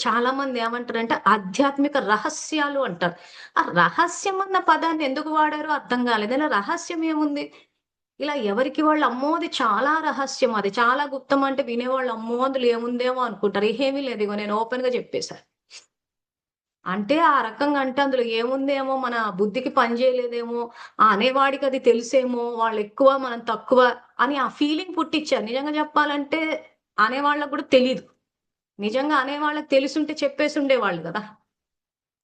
చాలా మంది ఏమంటారంటే ఆధ్యాత్మిక రహస్యాలు అంటారు. ఆ రహస్యం అన్న పదాన్ని ఎందుకు వాడారో అర్థం కాలేదు. ఇలా రహస్యం ఏముంది? ఇలా ఎవరికి వాళ్ళు అమ్మో! అది చాలా రహస్యం. అది చాలా గుప్తం అంటే వినేవాళ్ళు అమ్మో! అందులో ఏముందేమో అనుకుంటారు. ఏమీ లేదు. ఇగో నేను ఓపెన్‌గా చెప్పేసా. అంటే ఆ రకంగా అంటే అందులో ఏముందేమో మన బుద్ధికి పని చేయలేదేమో, ఆ అనేవాడికి అది తెలుసేమో, వాళ్ళెక్కువ మనం తక్కువ అని ఆ ఫీలింగ్ పుట్టిచ్చారు. నిజంగా చెప్పాలంటే అనేవాళ్ళకి కూడా తెలీదు. నిజంగా అనేవాళ్ళకి తెలిసుంటే చెప్పేసుండేవాళ్ళు గదా!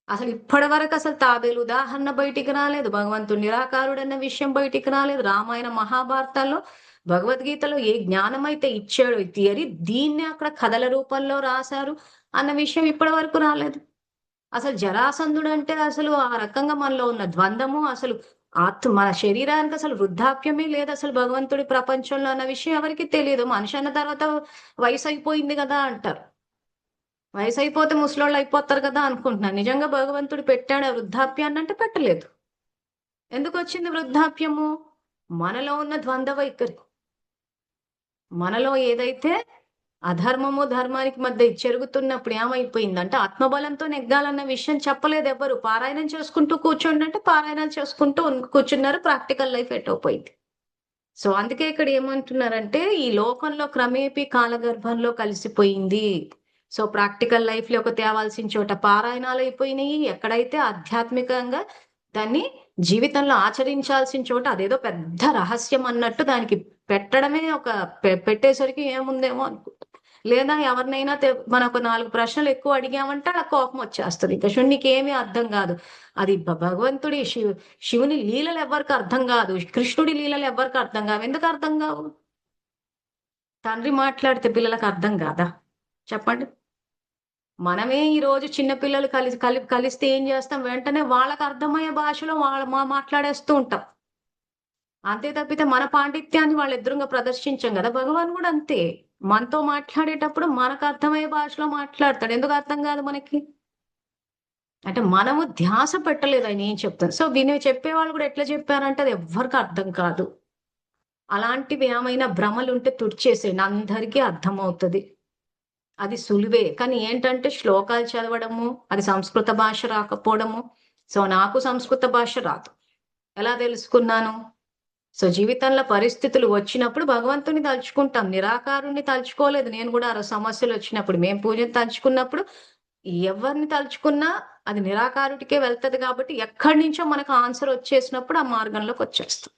అసలు ఇప్పటి వరకు అసలు తాబేలు ఉదాహరణ బయటికి రాలేదు. భగవంతుడు నిరాకారుడన్న విషయం బయటికి రాలేదు. రామాయణ, మహాభారతాల్లో, భగవద్గీతలో ఏ జ్ఞానమైతే ఇచ్చాడో ఈ థియరీ దీన్నే అక్కడ కథల రూపంలో రాసారు అన్న విషయం ఇప్పటి వరకు రాలేదు. అసలు జరాసంధుడంటే అసలు ఆ రకంగా మనలో ఉన్న ద్వంద్వము అసలు మన శరీరానికి అసలు వృద్ధాప్యమే లేదసలు భగవంతుడి ప్రపంచంలో అన్న విషయం ఎవరికీ తెలీదు. మనిషి అన్న తర్వాత వయసయిపోయింది గదా! అంటారు. వయసయిపోతే ముసలోళ్ళయిపోతారు కదా అనుకుంటున్నాను. నిజంగా భగవంతుడు పెట్టాడా వృద్ధాప్యాన్నంటే పెట్టలేదు. ఎందుకొచ్చింది వృద్ధాప్యము? మనలో ఉన్న ద్వంద్వ వైఖరి. మనలో ఏదైతే అధర్మము, ధర్మానికి మధ్య చెరుగుతున్నప్పుడు ఏమైపోయిందంటే ఆత్మబలంతో నెగ్గాలన్న విషయం చెప్పలేదెవ్వరు. పారాయణం చేసుకుంటూ కూర్చోండంటే పారాయణాలు చేసుకుంటూ కూర్చున్నారు. ప్రాక్టికల్ లైఫ్ ఎటో పోయింది. సో, అందుకే ఇక్కడ ఏమంటున్నారంటే, ఈ లోకంలో క్రమేపీ కాలగర్భంలో కలిసిపోయింది. సో, ప్రాక్టికల్ లైఫ్‌లోకి తేవాల్సిన చోట పారాయణాలయిపోయినియి. ఎక్కడైతే ఆధ్యాత్మికంగా దాన్ని జీవితంలో ఆచరించాల్సిన చోట అదేదో పెద్ద రహస్యం అన్నట్టు దానికి పెట్టడమే ఒక పెట్టేసరికి ఏముందేమో అనుకుంటా. లేదా ఎవరినైనా మనం ఒక 4 ప్రశ్నలు ఎక్కువ అడిగామంటే ఆళ్ళకి కోపమొచ్చేస్తది. ఇక నీకేమీ అర్థం గాదు. అది భగవంతుడి శివుని లీలలు ఎవ్వరికి అర్థం గాదు. కృష్ణుడి లీలలు ఎవ్వరికి అర్థం గావు. ఎందుకు అర్థం గావు? తండ్రి మాట్లాడితే పిల్లలకి అర్థం గాదా? చెప్పండి. మనమే ఈరోజు చిన్న పిల్లలు కలిస్తే ఏం జేస్తాం? వెంటనే వాళ్ళకి అర్థమయ్యే భాషలో మాట్లాడేస్తూ ఉంటాం. అంతే తప్పితే మన పాండిత్యాన్ని వాళ్ళ ఎదురుంగా ప్రదర్శించం గదా! భగవాన్ గూడా అంతే. మనతో మాట్లాడేటప్పుడు మనకు అర్థమయ్యే భాషలో మాట్లాడతాడు. ఎందుకు అర్థం గాదు మనకి? అంటే మనము ధ్యాస పెట్టలేదు ఆయన ఏం చెప్తాను. సో, చెప్పేవాళ్ళు గూడా ఎట్లా చెప్పారంటే అది ఎవ్వరికి అర్థం కాదు. అలాంటివి ఏమైనా భ్రమలుంటే తుడిచేసేయండి. అందరికీ అర్థమవుతది. అది సులువే. కానీ ఏంటంటే శ్లోకాలు చదవడము, అది సంస్కృత భాష రాకపోవడము. సో, నాకు సంస్కృత భాష రాదు. ఎలా తెలుసుకున్నాను? సో, జీవితంలో పరిస్థితులు వచ్చినప్పుడు భగవంతుడిని తలుచుకుంటాం. నిరాకారుడిని తలుచుకోలేదు. నేను గూడా సమస్యలొచ్చినప్పుడు. మేము పూజను తలుచుకున్నప్పుడు ఎవరిని తలుచుకున్నా అది నిరాకారుడికే వెళ్తది గాబట్టి, ఎక్కడి నుంచో మనకు ఆన్సర్ వచ్చేసినప్పుడు ఆ మార్గంలోకొచ్చేస్తాం.